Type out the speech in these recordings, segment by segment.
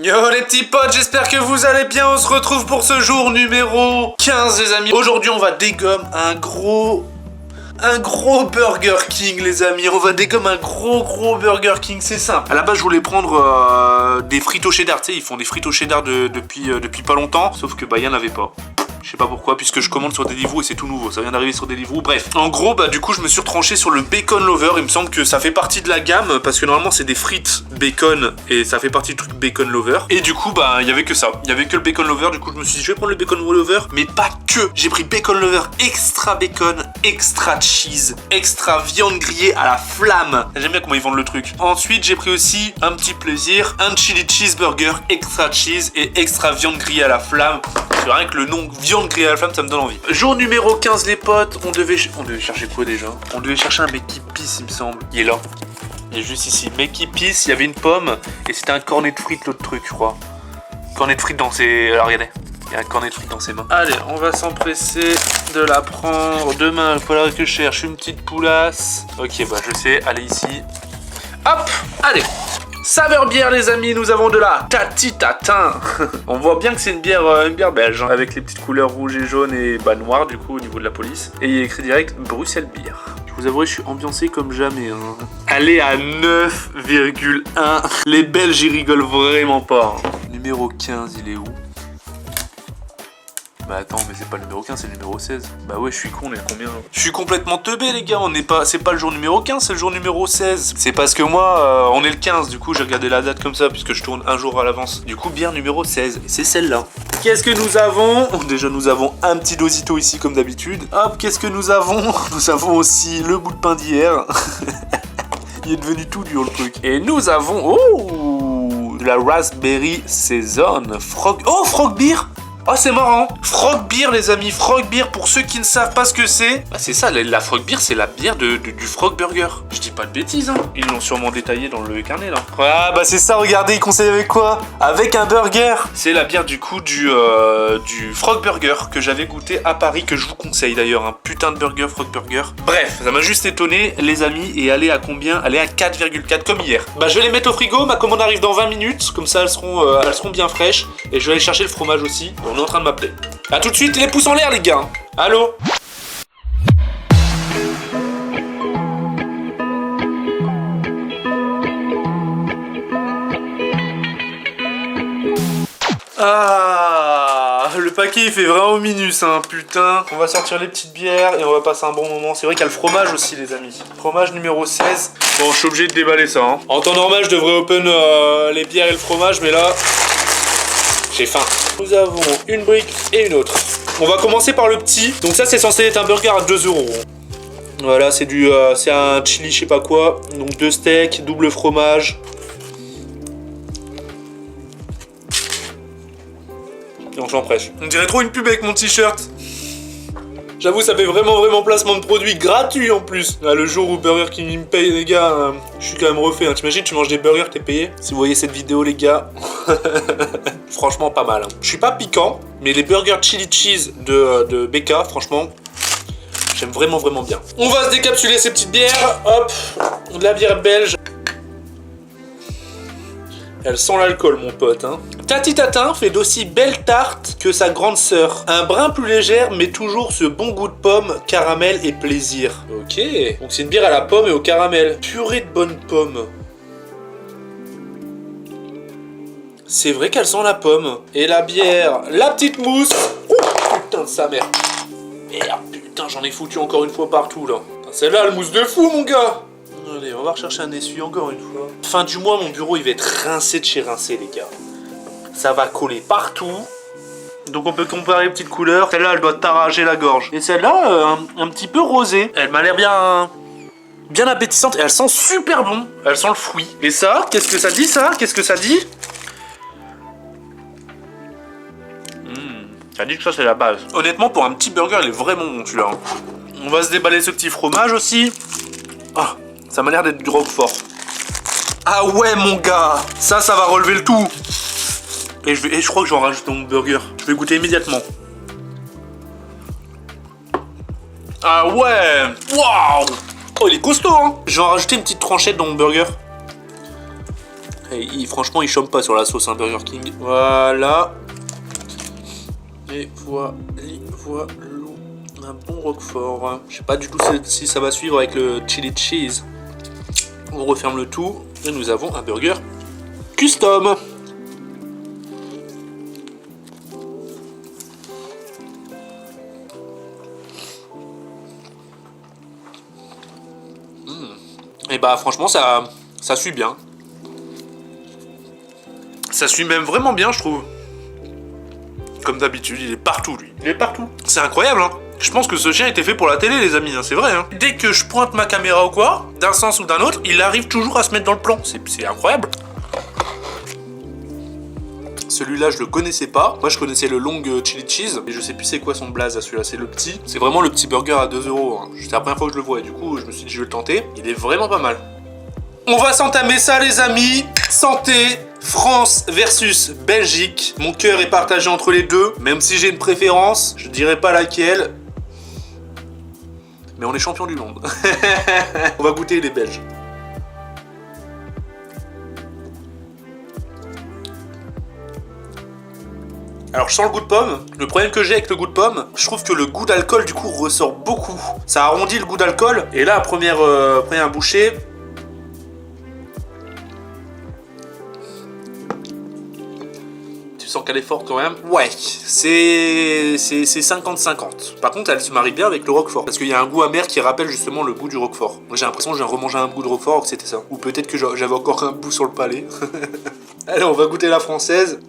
Yo les petits potes, j'espère que vous allez bien, on se retrouve pour ce jour numéro 15 les amis. Aujourd'hui on va dégommer un gros Burger King les amis. On va dégommer un gros Burger King, c'est simple. À la base je voulais prendre des frites au cheddar, tu sais ils font des frites au cheddar depuis pas longtemps. Sauf que bah il y en avait pas. Je sais pas pourquoi, puisque je commande sur Deliveroo et c'est tout nouveau, ça vient d'arriver sur Deliveroo. Bref, en gros, bah du coup, je me suis retranché sur le Bacon Lover. Il me semble que ça fait partie de la gamme, parce que normalement, c'est des frites bacon et ça fait partie du truc Bacon Lover. Et du coup, bah, il y avait que ça. Il y avait que le Bacon Lover. Du coup, je me suis dit, je vais prendre le Bacon Lover, mais pas que. J'ai pris Bacon Lover extra bacon, extra cheese, extra viande grillée à la flamme. J'aime bien comment ils vendent le truc. Ensuite, j'ai pris aussi un petit plaisir, un chili cheeseburger, extra cheese et extra viande grillée à la flamme. C'est rien que le nom viande grillée à la flamme, ça me donne envie. Jour numéro 15 les potes, on devait chercher quoi déjà? On devait chercher un mec qui pisse il me semble. Il est là. Il est juste ici. Mec qui pisse, il y avait une pomme et c'était un cornet de frites l'autre truc je crois. Cornet de frites dans ses... Alors regardez, il y a un cornet de frites dans ses mains. Allez, on va s'empresser de la prendre. Demain, il faudra que je cherche une petite poulasse. Ok, bah je sais, allez ici. Hop, allez. Saveur bière les amis, nous avons de la Tati Tatin. On voit bien que c'est une bière belge hein, avec les petites couleurs rouge et jaune et bah noir du coup au niveau de la police. Et il est écrit direct Bruxelles bière. Je vous avoue, je suis ambiancé comme jamais hein. Elle est à 9,1. Les Belges ils rigolent vraiment pas hein. Numéro 15 il est où? Bah attends, mais c'est pas le numéro 15, c'est le numéro 16. Bah ouais, je suis con, on est combien? Je suis complètement teubé les gars, c'est pas le jour numéro 15, c'est le jour numéro 16. C'est parce que moi, on est le 15, du coup j'ai regardé la date comme ça, puisque je tourne un jour à l'avance. Du coup, bière numéro 16, et c'est celle-là. Qu'est-ce que nous avons? Déjà, nous avons un petit dosito ici, comme d'habitude. Hop, qu'est-ce que nous avons? Nous avons aussi le bout de pain d'hier. Il est devenu tout dur le truc. Et nous avons, de la Raspberry Saison. Frog Beer. Oh c'est marrant. Frog Beer les amis, Frog Beer pour ceux qui ne savent pas ce que c'est. Bah c'est ça, la Frog Beer c'est la bière du Frog Burger. Je dis pas de bêtises hein. Ils l'ont sûrement détaillé dans le carnet là. Ah bah c'est ça, regardez, ils conseillent avec quoi? Avec un burger. C'est la bière du coup du Frog Burger que j'avais goûté à Paris, que je vous conseille d'ailleurs. Un putain de burger Frog Burger. Bref, ça m'a juste étonné les amis. Et elle est à combien? Elle est à 4,4 comme hier. Bah je vais les mettre au frigo, ma commande arrive dans 20 minutes. Comme ça elles seront bien fraîches. Et je vais aller chercher le fromage aussi. On est en train de m'appeler. A tout de suite, les pouces en l'air les gars. Allô? Ah, le paquet il fait vraiment minus hein, putain. On va sortir les petites bières et on va passer un bon moment. C'est vrai qu'il y a le fromage aussi les amis. Fromage numéro 16. Bon, je suis obligé de déballer ça hein. En temps normal, je devrais open les bières et le fromage, mais là... j'ai faim. Nous avons une brique et une autre. On va commencer par le petit. Donc ça c'est censé être un burger à 2 €. Voilà, c'est un chili je sais pas quoi. Donc 2 steaks, double fromage. Et on s'empresse. On dirait trop une pub avec mon t-shirt. J'avoue, ça fait vraiment placement de produit gratuit en plus. Là, le jour où Burger King me paye, les gars, je suis quand même refait. Hein. T'imagines, tu manges des burgers, t'es payé. Si vous voyez cette vidéo, les gars, franchement, pas mal. Hein. Je suis pas piquant, mais les burgers chili cheese de BK, franchement, j'aime vraiment bien. On va se décapsuler ces petites bières. Hop, de la bière belge. Elle sent l'alcool, mon pote. Hein. Tati Tatin fait d'aussi belles tartes que sa grande sœur. Un brin plus légère, mais toujours ce bon goût de pomme, caramel et plaisir. Ok, donc c'est une bière à la pomme et au caramel. Purée de bonnes pommes. C'est vrai qu'elle sent la pomme. Et la bière, la petite mousse. Ouh, putain de sa mère. Merde, putain, j'en ai foutu encore une fois partout, là. Celle-là, elle mousse de fou, mon gars. Allez, on va rechercher un essuie encore une fois. Fin du mois, mon bureau, il va être rincé de chez rincé, les gars. Ça va coller partout. Donc on peut comparer les petites couleurs. Celle-là, elle doit t'arracher la gorge. Et celle-là, un petit peu rosée. Elle m'a l'air bien appétissante. Et elle sent super bon. Elle sent le fruit. Et ça, qu'est-ce que ça dit, ça? Qu'est-ce que ça dit? Ça dit que ça, c'est la base. Honnêtement, pour un petit burger, il est vraiment bon, celui-là. On va se déballer ce petit fromage aussi. Ah, ça m'a l'air d'être du roquefort. Ah ouais, mon gars. Ça va relever le tout. Et je crois que je vais en rajouter dans mon burger. Je vais goûter immédiatement. Ah ouais. Waouh. Oh, il est costaud, hein. Je vais en rajouter une petite tranchette dans mon burger. Et franchement, il chôme pas sur la sauce, hein, Burger King. Voilà. Et voilà, un bon roquefort. Je sais pas du tout si ça va suivre avec le chili cheese. On referme le tout et nous avons un burger custom. Et bah franchement ça suit bien. Ça suit même vraiment bien, je trouve. Comme d'habitude, il est partout, lui. Il est partout. C'est incroyable, hein. Je pense que ce chien était fait pour la télé, les amis, hein. C'est vrai, hein. Dès que je pointe ma caméra ou quoi, d'un sens ou d'un autre, il arrive toujours à se mettre dans le plan. C'est incroyable. Celui-là, je le connaissais pas. Moi, je connaissais le long chili cheese. Et je sais plus c'est quoi son blaze à celui-là. C'est le petit. C'est vraiment le petit burger à 2 €. Hein. C'est la première fois que je le vois. Et du coup, je me suis dit, je vais le tenter. Il est vraiment pas mal. On va s'entamer ça, les amis. Santé. France versus Belgique. Mon cœur est partagé entre les deux. Même si j'ai une préférence, je dirais pas laquelle. Mais on est champion du monde. On va goûter les Belges. Alors je sens le goût de pomme. Le problème que j'ai avec le goût de pomme, je trouve que le goût d'alcool du coup ressort beaucoup. Ça arrondit le goût d'alcool. Et là, à première bouchée, tu sens qu'elle est forte quand même. Ouais, c'est 50-50. Par contre, elle se marie bien avec le roquefort. Parce qu'il y a un goût amer qui rappelle justement le goût du roquefort. Moi j'ai l'impression que j'ai remangé un bout de roquefort, que c'était ça. Ou peut-être que j'avais encore un bout sur le palais. Allez, on va goûter la française.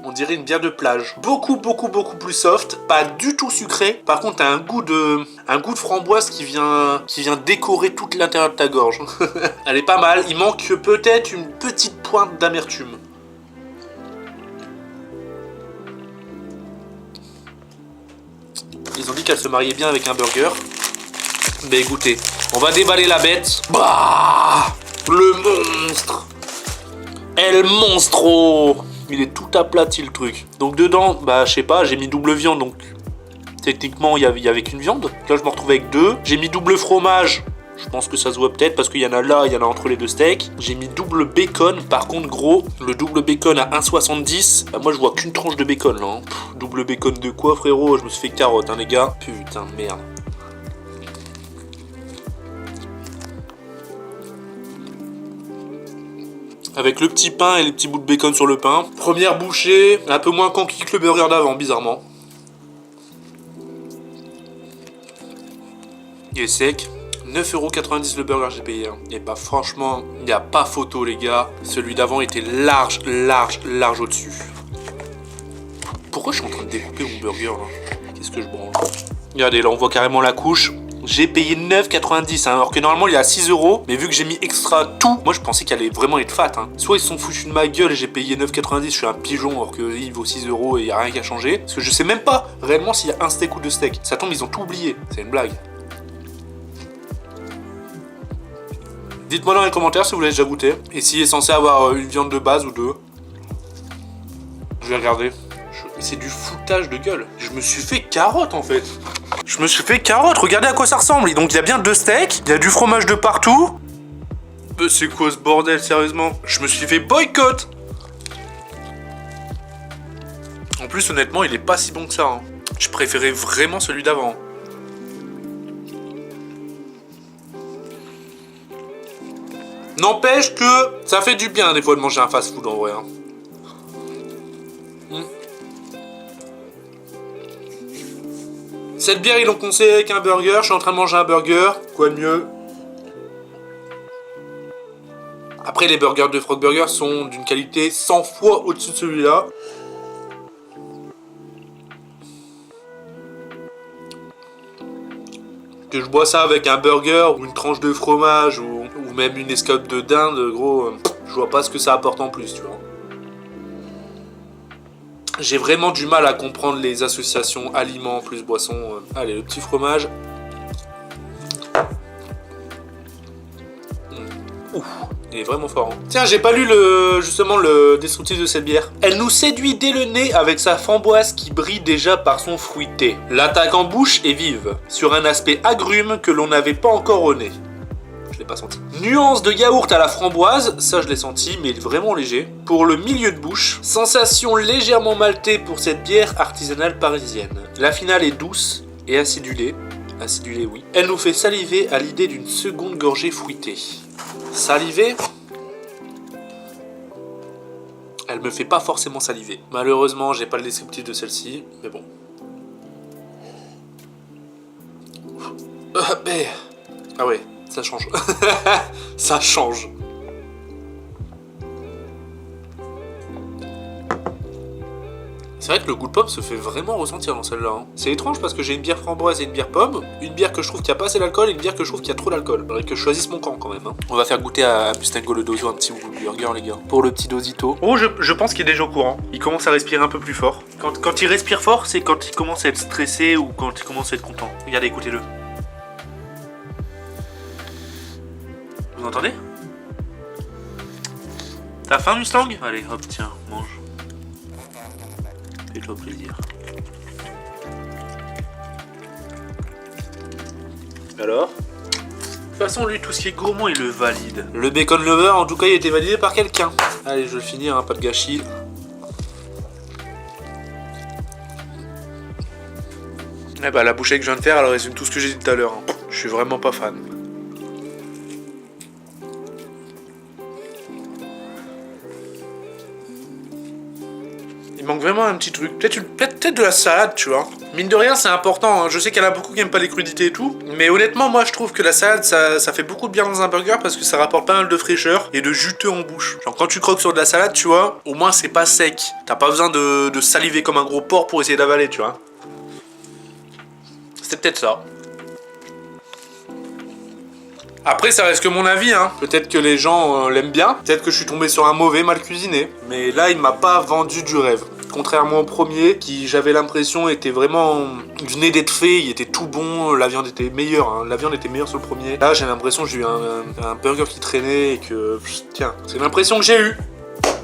On dirait une bière de plage. Beaucoup plus soft, pas du tout sucré. Par contre, t'as un goût de framboise qui vient décorer toute l'intérieur de ta gorge. Elle est pas mal. Il manque peut-être une petite pointe d'amertume. Ils ont dit qu'elle se mariait bien avec un burger. Mais écoutez, on va déballer la bête. Bah, le monstre. El monstro. Il est tout aplati le truc. Donc dedans, bah je sais pas, j'ai mis double viande, donc techniquement il y avait qu'une viande. Là je me retrouve avec deux. J'ai mis double fromage. Je pense que ça se voit peut-être parce qu'il y en a là, il y en a entre les deux steaks. J'ai mis double bacon. Par contre gros, le double bacon à 1,70. Bah, moi je vois qu'une tranche de bacon là. Hein. Double bacon de quoi frérot? Je me suis fait carotte hein les gars. Putain merde. Avec le petit pain et les petits bouts de bacon sur le pain. Première bouchée, un peu moins conquis que le burger d'avant, bizarrement. Il est sec. 9,90 € le burger j'ai payé. Hein. Et bah franchement, il n'y a pas photo les gars. Celui d'avant était large au-dessus. Pourquoi je suis en train de découper mon burger là? Qu'est-ce que je branle? Regardez, là on voit carrément la couche. J'ai payé 9,90 hein, alors que normalement il est à 6 €. Mais vu que j'ai mis extra tout, moi je pensais qu'elle allait vraiment être fat. Hein. Soit ils se sont foutus de ma gueule et j'ai payé 9,90, je suis un pigeon alors qu'il vaut 6 € et il n'y a rien qu'à changer. Parce que je sais même pas réellement s'il y a un steak ou deux steaks. Ça tombe, ils ont tout oublié. C'est une blague. Dites-moi dans les commentaires si vous l'avez déjà goûté. Et s'il est censé avoir une viande de base ou deux. Je vais regarder. C'est du foutage de gueule. Je me suis fait carotte en fait. Je me suis fait carotte, regardez à quoi ça ressemble. Donc il y a bien deux steaks, il y a du fromage de partout. C'est quoi ce bordel, sérieusement? Je me suis fait boycott. En plus, honnêtement, il est pas si bon que ça. Hein. Je préférais vraiment celui d'avant. N'empêche que ça fait du bien des fois de manger un fast-food en vrai. Hein. Cette bière, ils l'ont conseillé avec un burger. Je suis en train de manger un burger. Quoi de mieux? Après, les burgers de Frog Burger sont d'une qualité 100 fois au-dessus de celui-là. Que je bois ça avec un burger ou une tranche de fromage ou même une escalope de dinde, gros, je vois pas ce que ça apporte en plus, tu vois. J'ai vraiment du mal à comprendre les associations aliments plus boissons. Allez, le petit fromage. Ouh, il est vraiment fort. Hein. Tiens, j'ai pas lu justement le descriptif de cette bière. Elle nous séduit dès le nez avec sa framboise qui brille déjà par son fruité. L'attaque en bouche est vive, sur un aspect agrume que l'on n'avait pas encore au nez. Je l'ai pas senti. Nuance de yaourt à la framboise, ça je l'ai senti, mais vraiment léger. Pour le milieu de bouche, sensation légèrement maltée pour cette bière artisanale parisienne. La finale est douce et acidulée. Acidulée, oui. Elle nous fait saliver à l'idée d'une seconde gorgée fruitée. Saliver? Elle me fait pas forcément saliver. Malheureusement, j'ai pas le descriptif de celle-ci, mais bon. Ah ouais, ça change. Ça change. C'est vrai que le goût de pomme se fait vraiment ressentir dans celle-là. Hein. C'est étrange parce que j'ai une bière framboise et une bière pomme, une bière que je trouve qu'il n'y a pas assez d'alcool et une bière que je trouve qu'il y a trop d'alcool. Il faudrait que je choisisse mon camp quand même. Hein. On va faire goûter à Mustango le Dozo un petit burger les gars. Pour le petit Dosito. Oh, je pense qu'il est déjà au courant. Il commence à respirer un peu plus fort. Quand il respire fort, c'est quand il commence à être stressé ou quand il commence à être content. Regardez, écoutez-le. Vous entendez? T'as faim, Mustang? Allez, hop, tiens, mange. Fais-toi plaisir. Alors? De toute façon, lui, tout ce qui est gourmand, il le valide. Le bacon lover, en tout cas, il a été validé par quelqu'un. Allez, je vais finir, hein, pas de gâchis. Eh bah, la bouchée que je viens de faire, elle résume tout ce que j'ai dit tout à l'heure. Hein. Je suis vraiment pas fan. Il manque vraiment un petit truc. Peut-être de la salade, tu vois. Mine de rien, c'est important. Hein. Je sais qu'il y en a beaucoup qui n'aiment pas les crudités et tout. Mais honnêtement, moi, je trouve que la salade, ça fait beaucoup de bien dans un burger parce que ça rapporte pas mal de fraîcheur et de juteux en bouche. Genre, quand tu croques sur de la salade, tu vois, au moins, c'est pas sec. T'as pas besoin de saliver comme un gros porc pour essayer d'avaler, tu vois. C'est peut-être ça. Après, ça reste que mon avis, hein. Peut-être que les gens l'aiment bien. Peut-être que je suis tombé sur un mauvais mal cuisiné. Mais là, il m'a pas vendu du rêve. Contrairement au premier, qui j'avais l'impression était vraiment... venait d'être fait, il était tout bon, la viande était meilleure. Hein. La viande était meilleure sur le premier. Là, j'ai l'impression que j'ai eu un burger qui traînait et que... Tiens, c'est l'impression que j'ai eue.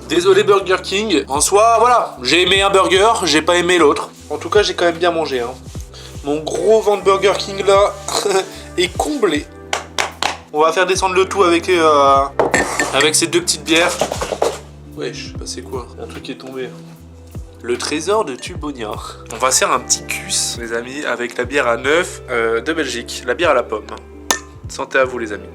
Désolé Burger King. En soi, voilà. J'ai aimé un burger, j'ai pas aimé l'autre. En tout cas, j'ai quand même bien mangé. Hein. Mon gros ventre Burger King, là, est comblé. On va faire descendre le tout avec ces deux petites bières. Wesh, bah c'est quoi? Un truc qui est tombé. Le trésor de Tubonia. On va se faire un petit cuss, les amis, avec la bière à 9 de Belgique. La bière à la pomme. Santé à vous, les amis.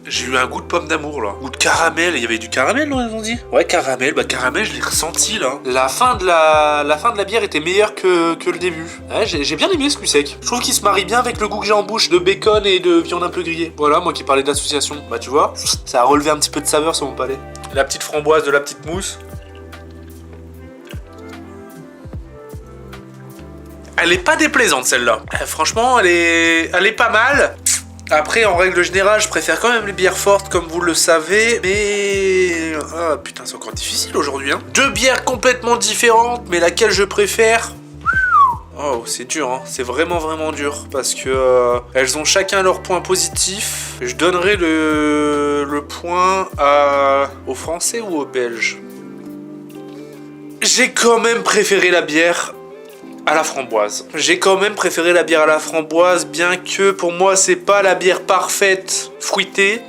J'ai eu un goût de pomme d'amour là. Goût de caramel. Il y avait du caramel, non, ils ont dit? Ouais, caramel. Bah, caramel, je l'ai ressenti là. La fin de la bière était meilleure que le début. Ouais, j'ai bien aimé ce cul sec. Je trouve qu'il se marie bien avec le goût que j'ai en bouche de bacon et de viande un peu grillée. Voilà, moi qui parlais d'association. Bah, tu vois, ça a relevé un petit peu de saveur sur mon palais. La petite framboise de la petite mousse. Elle est pas déplaisante celle-là. Franchement, elle est pas mal. Après, en règle générale, je préfère quand même les bières fortes, comme vous le savez, mais... Ah, putain, c'est encore difficile aujourd'hui, hein. Deux bières complètement différentes, mais laquelle je préfère... Oh, c'est dur, hein. C'est vraiment, vraiment dur, parce que elles ont chacun leur point positif. Je donnerai le point aux Français ou aux Belges. J'ai quand même préféré la bière... à la framboise. J'ai quand même préféré la bière à la framboise, bien que pour moi c'est pas la bière parfaite fruitée,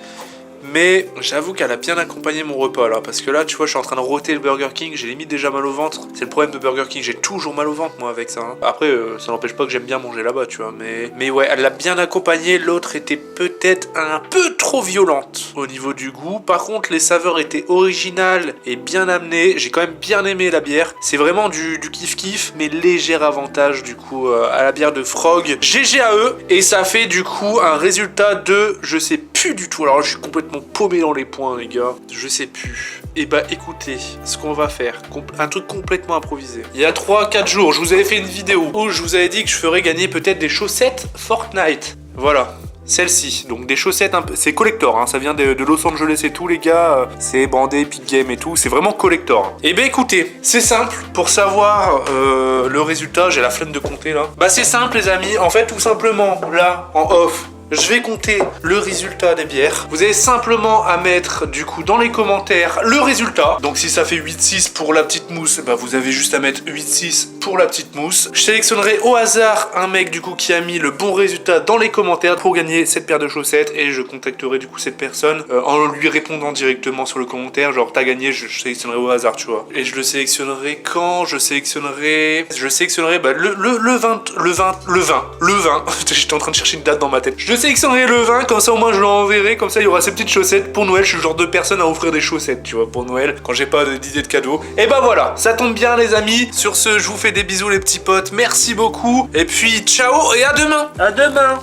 mais j'avoue qu'elle a bien accompagné mon repas là, parce que là tu vois je suis en train de rôter le Burger King, j'ai limite déjà mal au ventre. C'est le problème de Burger King, j'ai toujours mal au ventre moi avec ça. Hein. Après ça n'empêche pas que j'aime bien manger là-bas, tu vois, mais ouais, elle l'a bien accompagné. L'autre était peut-être un peu trop violente au niveau du goût. Par contre les saveurs étaient originales et bien amenées. J'ai quand même bien aimé la bière. C'est vraiment du kiff-kiff, mais léger avantage du coup à la bière de Frog. GG à eux, et ça fait du coup un résultat de, je sais plus du tout, alors je suis complètement paumé dans les points les gars, je sais plus. Et bah écoutez, ce qu'on va faire, un truc complètement improvisé. Il y a 3-4 jours, je vous avais fait une vidéo où je vous avais dit que je ferais gagner peut-être des chaussettes Fortnite. Voilà. celle-ci. Donc des chaussettes un peu... C'est collector, hein, ça vient de Los Angeles et tout les gars. C'est brandé Epic Game et tout, c'est vraiment collector. Et ben écoutez, c'est simple, pour savoir le résultat, j'ai la flemme de compter là. Bah c'est simple les amis, en fait tout simplement, là, en off, je vais compter le résultat des bières. Vous avez simplement à mettre du coup dans les commentaires le résultat. Donc si ça fait 8-6 pour la petite mousse, bah vous avez juste à mettre 8-6 pour la petite mousse. Je sélectionnerai au hasard un mec du coup qui a mis le bon résultat dans les commentaires pour gagner cette paire de chaussettes et je contacterai du coup cette personne en lui répondant directement sur le commentaire. Genre t'as gagné, je sélectionnerai au hasard, tu vois. Et je le sélectionnerai quand je sélectionnerai bah, le 20. J'étais en train de chercher une date dans ma tête. Je sélectionnerai le 20, comme ça au moins je l'enverrai, comme ça il y aura ces petites chaussettes pour Noël. Je suis le genre de personne à offrir des chaussettes, tu vois, pour Noël, quand j'ai pas d'idée de cadeau. Et bah voilà, ça tombe bien les amis. Sur ce, je vous fais des bisous les petits potes, merci beaucoup, et puis ciao et à demain. À demain.